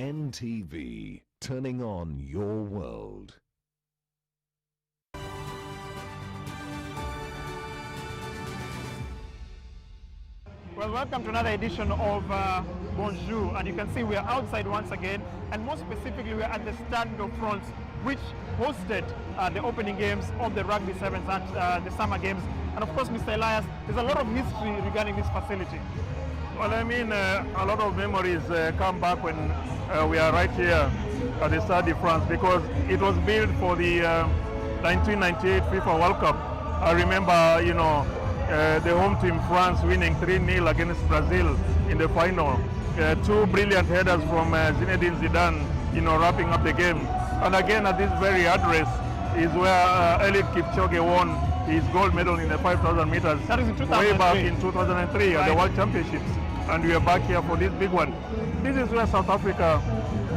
NTV, turning on your world. Well, welcome to another edition of Bonjour, and you can see we are outside once again, and more specifically we are at the Stand of France, which hosted the opening games of the Rugby Sevens at the Summer Games. And of course, Mr. Elias, there's a lot of history regarding this facility. Well, I mean, a lot of memories come back when we are right here at the Stade de France, because it was built for the 1998 FIFA World Cup. I remember, you know, the home team France winning 3-0 against Brazil in the final. Two brilliant headers from Zinedine Zidane, you know, wrapping up the game. And again, at this very address is where Eliud Kipchoge won his gold medal in the 5,000 meters. That is in 2003. Way back in 2003 at the World Championships. And we are back here for this big one. This is where South Africa,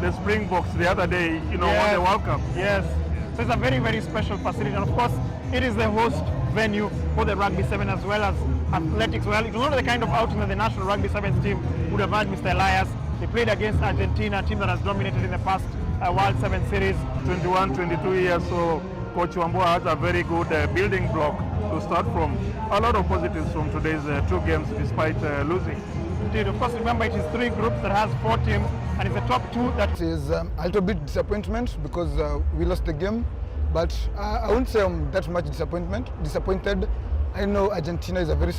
the Springboks, the other day, you know, won the World Cup. Yes. So it's a very, very special facility. And of course, it is the host venue for the Rugby 7 as well as athletics. Well, it was not the kind of outing that the National Rugby 7 team would have had, Mr. Elias. They played against Argentina, a team that has dominated in the past World 7 series. 21, 22 years, so Coach Wambua has a very good building block to start from. A lot of positives from today's two games despite losing. Indeed, of course, remember it is three groups that has four teams, and it's the top two that... It is a little bit disappointment because we lost the game, but I won't say I'm that much disappointed. I know Argentina is a very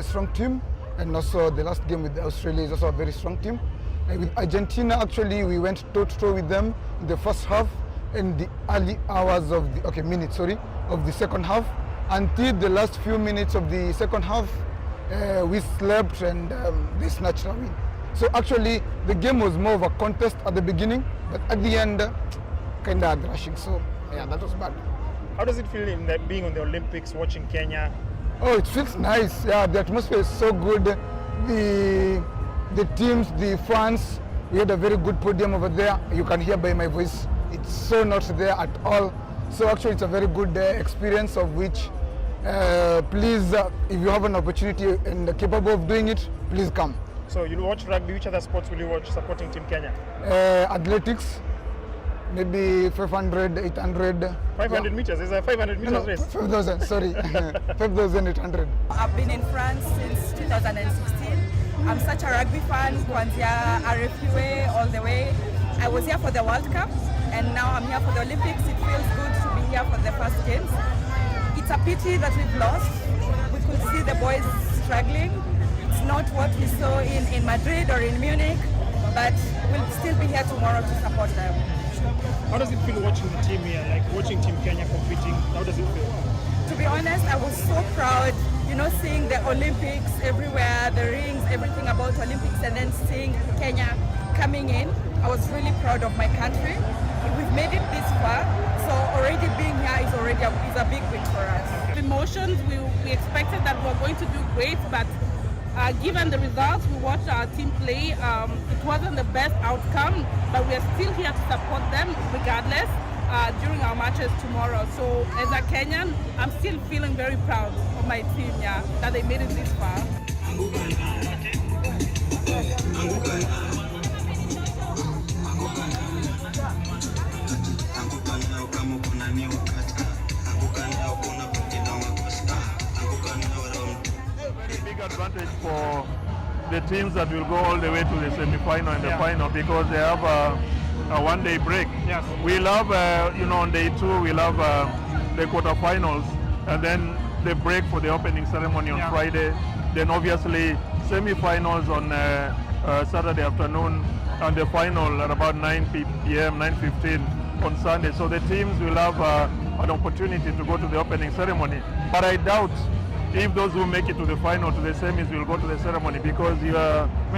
strong team, and also the last game with Australia is also a very strong team. And with Argentina, actually, we went toe-to-toe with them in the first half, in the early hours of the, of the second half. Until the last few minutes of the second half, we slept and they snatched a win. So actually, the game was more of a contest at the beginning, but at the end, kind of rushing. So yeah, that was bad. How does it feel in being on the Olympics, watching Kenya? Oh, it feels nice. Yeah, the atmosphere is so good. The teams, the fans, we had a very good podium over there. You can hear by my voice, it's so not there at all. So actually, it's a very good experience of which, please, if you have an opportunity and are capable of doing it, please come. So you watch rugby, which other sports will you watch supporting Team Kenya? Athletics, maybe 500, 800. 500 meters? Is a 500 meters race? 5,000, sorry. 5,800. I've been in France since 2016. I'm such a rugby fan, Kwanzaa, RFUA, all the way. I was here for the World Cup, and now I'm here for the Olympics. It feels good to be here for the first games. It's a pity that we've lost. We could see the boys struggling. It's not what we saw in Madrid or in Munich, but we'll still be here tomorrow to support them. How does it feel watching the team here, like watching Team Kenya competing? How does it feel? To be honest, I was so proud, you know, seeing the Olympics everywhere, the rings, everything about Olympics, and then seeing Kenya coming in. I was really proud of my country. We've made it this far, so already being here is already a big win for us. Emotions, we expected that we were going to do great, but given the results, we watched our team play. It wasn't the best outcome, but we are still here to support them regardless during our matches tomorrow. So as a Kenyan, I'm still feeling very proud of my team, yeah, that they made it this far. Big advantage for the teams that will go all the way to the semi-final and the final, because they have a one-day break. Yes. We'll have, you know, on day two, we'll have the quarterfinals, and then the break for the opening ceremony on Friday. Then obviously semi-finals on Saturday afternoon, and the final at about 9 p.m., 9:15 on Sunday. So the teams will have an opportunity to go to the opening ceremony. But I doubt if those who make it to the final, to the semis, will go to the ceremony, because you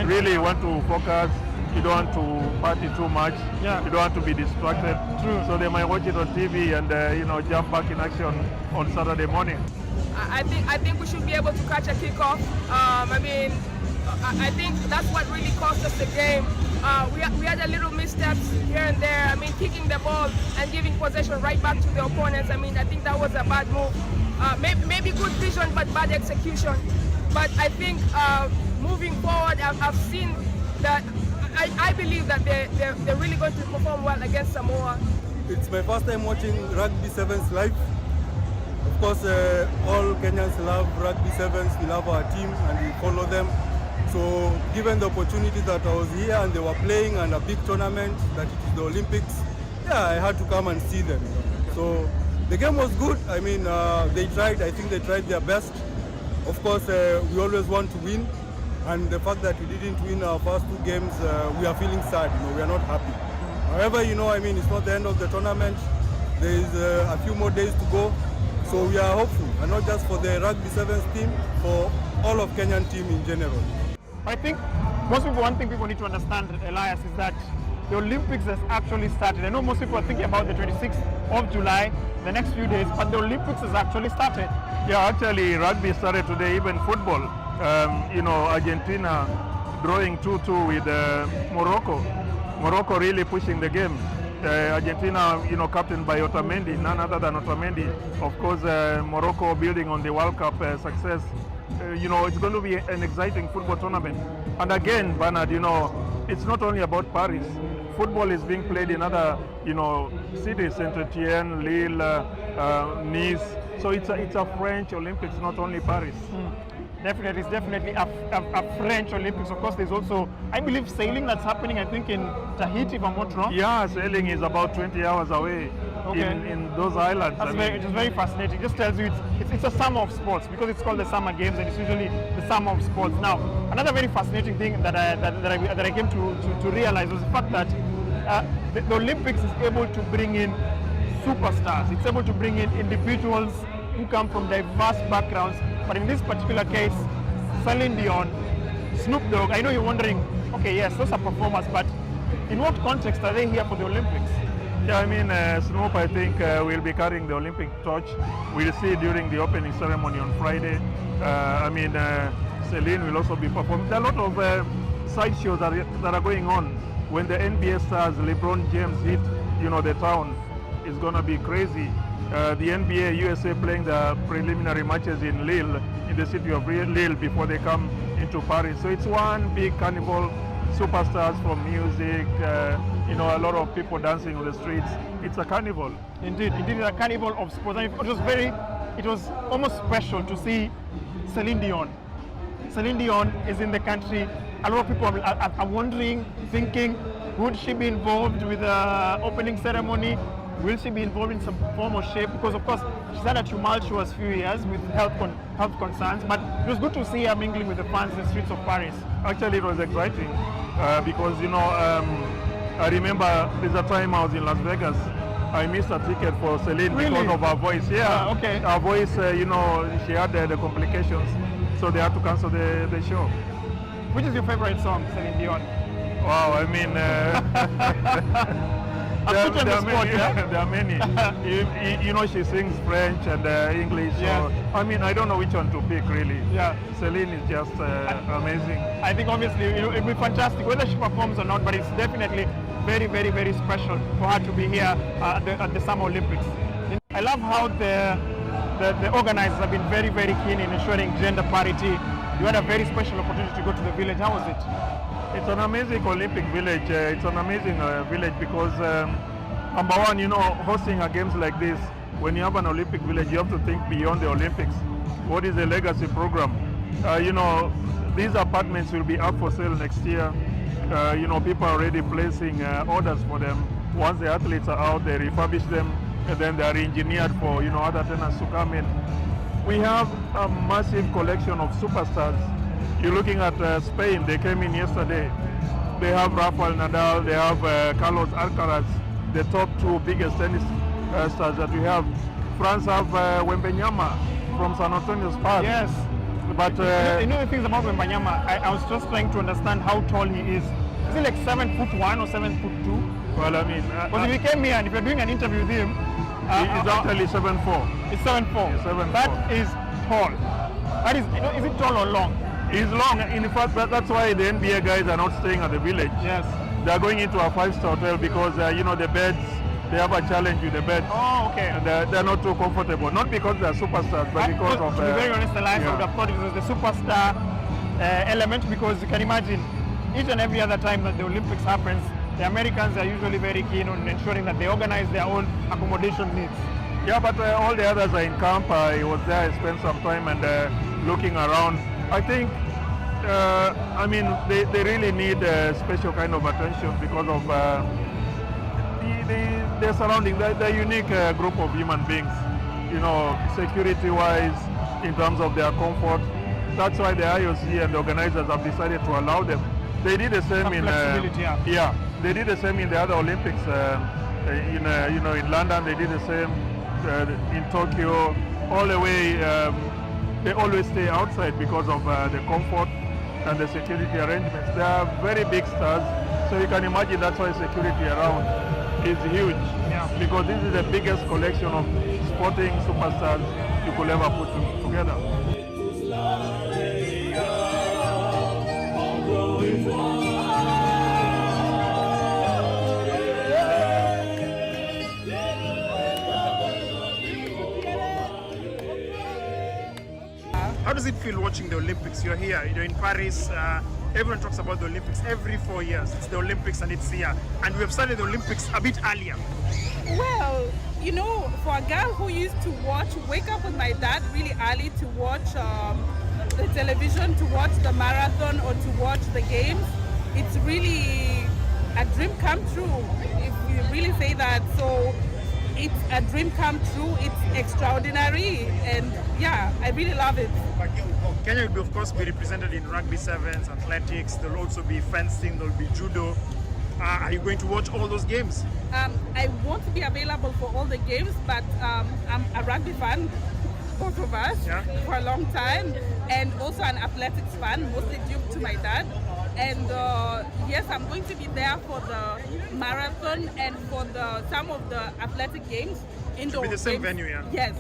really want to focus. You don't want to party too much. Yeah. You don't want to be distracted. True. So they might watch it on TV and you know, jump back in action on Saturday morning. I think we should be able to catch a kickoff. I think that's what really cost us the game. We had a little missteps here and there. I mean, kicking the ball and giving possession right back to the opponents. I mean, I think that was a bad move. Maybe good vision, but bad execution. But I think moving forward, I've seen that I believe that they're really going to perform well against Samoa. It's my first time watching Rugby Sevens live. Of course, all Kenyans love Rugby Sevens. We love our team and we follow them. So given the opportunity that I was here and they were playing and a big tournament, that it is the Olympics, yeah, I had to come and see them. So the game was good. I mean, they tried. I think they tried their best. Of course, we always want to win. And the fact that we didn't win our first 2 games, we are feeling sad. We are not happy. However, I mean, it's not the end of the tournament. There is a few more days to go. So we are hopeful, and not just for the Rugby Sevens team, for all of Kenyan team in general. I think one thing people need to understand, Elias, is that the Olympics has actually started. I know most people are thinking about the 26th of July, the next few days, but the Olympics has actually started. Yeah, actually rugby started today, even football. Argentina drawing 2-2 with Morocco. Morocco really pushing the game. Argentina, captained by Otamendi, none other than Otamendi. Of course, Morocco building on the World Cup success. It's going to be an exciting football tournament. And again, Bernard, it's not only about Paris. Football is being played in other, cities, Saint-Etienne, Lille, Nice. So it's a French Olympics, not only Paris. Definitely, it's definitely a French Olympics. Of course, there's also, I believe, sailing that's happening, I think, in Tahiti, if I'm not wrong. Yeah, sailing is about 20 hours away in those islands. It's very fascinating. It just tells you it's a summer of sports, because it's called the Summer Games, and it's usually the summer of sports. Now, another very fascinating thing that I came to realize was the fact that the Olympics is able to bring in superstars. It's able to bring in individuals who come from diverse backgrounds. But in this particular case, Celine Dion, Snoop Dogg, I know you're wondering, okay, yes, those are performers, but in what context are they here for the Olympics? Yeah, I mean, Snoop, I think, will be carrying the Olympic torch. We'll see during the opening ceremony on Friday. Celine will also be performing. There are a lot of side shows that are going on. When the NBA stars, LeBron James hit, the town, it's going to be crazy. The NBA USA playing the preliminary matches in Lille, in the city of Lille, before they come into Paris. So it's one big carnival, superstars from music, a lot of people dancing on the streets. It's a carnival. Indeed, it's a carnival of sports. And it was almost special to see Celine Dion. Celine Dion is in the country. A lot of people are wondering, thinking, would she be involved with the opening ceremony? Will she be involved in some form or shape? Because of course she's had a tumultuous few years with health concerns, but it was good to see her mingling with the fans in the streets of Paris. Actually, it was exciting because I remember there's a time I was in Las Vegas. I missed a ticket for Celine because of her voice. Yeah, okay. Her voice, she had the complications, so they had to cancel the show. Which is your favorite song, Celine Dion? Wow, I mean. There are many. She sings French and English. Yes. So, I don't know which one to pick, really. Yeah. Celine is just amazing. I think obviously it'll be fantastic whether she performs or not, but it's definitely very, very, very special for her to be here at the Summer Olympics. I love how the organizers have been very, very keen in ensuring gender parity. You had a very special opportunity to go to the village. How was it? It's an amazing Olympic village. It's an amazing village because, number one, hosting a games like this, when you have an Olympic village, you have to think beyond the Olympics. What is the legacy program? These apartments will be up for sale next year. People are already placing orders for them. Once the athletes are out, they refurbish them, and then they are engineered for other tenants to come in. We have a massive collection of superstars. You're looking at Spain, they came in yesterday. They have Rafael Nadal, they have Carlos Alcaraz, the top 2 biggest tennis stars that we have. France have Wembanyama from San Antonio Spurs. Yes. But the things about Wembanyama, I was just trying to understand how tall he is. Is he like 7'1" or 7'2"? Well, I mean, because if he came here and if you're doing an interview with him, he's actually 7'4". It's 7'4". He's 7'4". That is tall. That is it tall or long? He's long. In fact, that's why the NBA guys are not staying at the village. Yes. They are going into a 5-star hotel because the beds, they have a challenge with the beds. Oh, okay. And they're not too comfortable. Not because they're superstars, but because of. To be very honest, Elias, I would have thought it was the superstar element, because you can imagine each and every other time that the Olympics happens, the Americans are usually very keen on ensuring that they organize their own accommodation needs. Yeah, but all the others are in camp. I was there, I spent some time and looking around. I think, I mean, they really need a special kind of attention because of their surrounding. They're a unique group of human beings, you know, security-wise, in terms of their comfort. That's why the IOC and the organizers have decided to allow them. They did the same in they did the same in the other Olympics. In London they did the same. In Tokyo, all the way, they always stay outside because of the comfort and the security arrangements. They are very big stars, so you can imagine that's why security around is huge. Because this is the biggest collection of sporting superstars you could ever put together. How does it feel watching the Olympics? You're here, you're in Paris. Everyone talks about the Olympics every 4 years. It's the Olympics and it's here. And we have started the Olympics a bit earlier. Well, you know, for a girl who used to wake up with my dad really early to watch the television, to watch the marathon or to watch the games, it's really a dream come true, if you really say that. So it's a dream come true, it's extraordinary, and yeah, I really love it. Kenya will of course be represented in rugby sevens, athletics, there'll also be fencing, there'll be judo. Are you going to watch all those games? I won't be available for all the games, but I'm a rugby fan, both of us, for a long time, and also an athletics fan, mostly due to my dad. And yes, I'm going to be there for the marathon and for some of the athletic games. Indoor games. The same venue, yeah? Yes,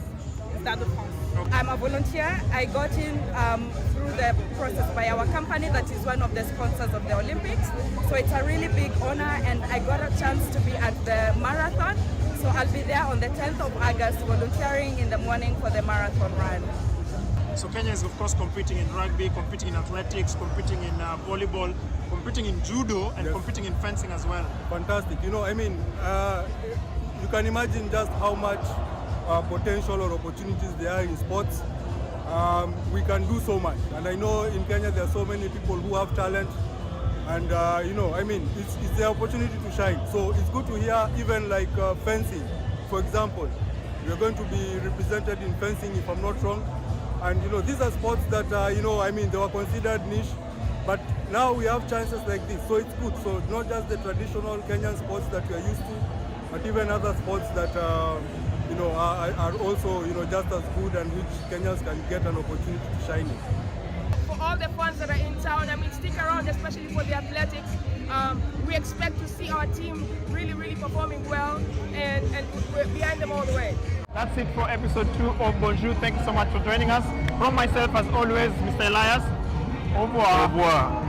Stade de France. Okay. I'm a volunteer. I got in through the process by our company that is one of the sponsors of the Olympics. So it's a really big honor, and I got a chance to be at the marathon. So I'll be there on the 10th of August volunteering in the morning for the marathon run. So Kenya is of course competing in rugby, competing in athletics, competing in volleyball, competing in judo, and competing in fencing as well. Fantastic. You know, I mean, you can imagine just how much potential or opportunities there are in sports. We can do so much, and I know in Kenya there are so many people who have talent, and you know, I mean, it's the opportunity to shine. So it's good to hear, even like fencing, for example. We are going to be represented in fencing, if I'm not wrong. And you know, these are sports that you know, I mean, they were considered niche, but now we have chances like this, so it's good. So not just the traditional Kenyan sports that we are used to, but even other sports that you know, are also, you know, just as good, and which Kenyans can get an opportunity to shine in. For all the fans that are in town, I mean, stick around, especially for the athletics. We expect to see our team really performing well, and we're behind them all the way. That's it for episode 2 of Bonjour. Thank you so much for joining us. From myself, as always, Mr. Elias, au revoir. Au revoir.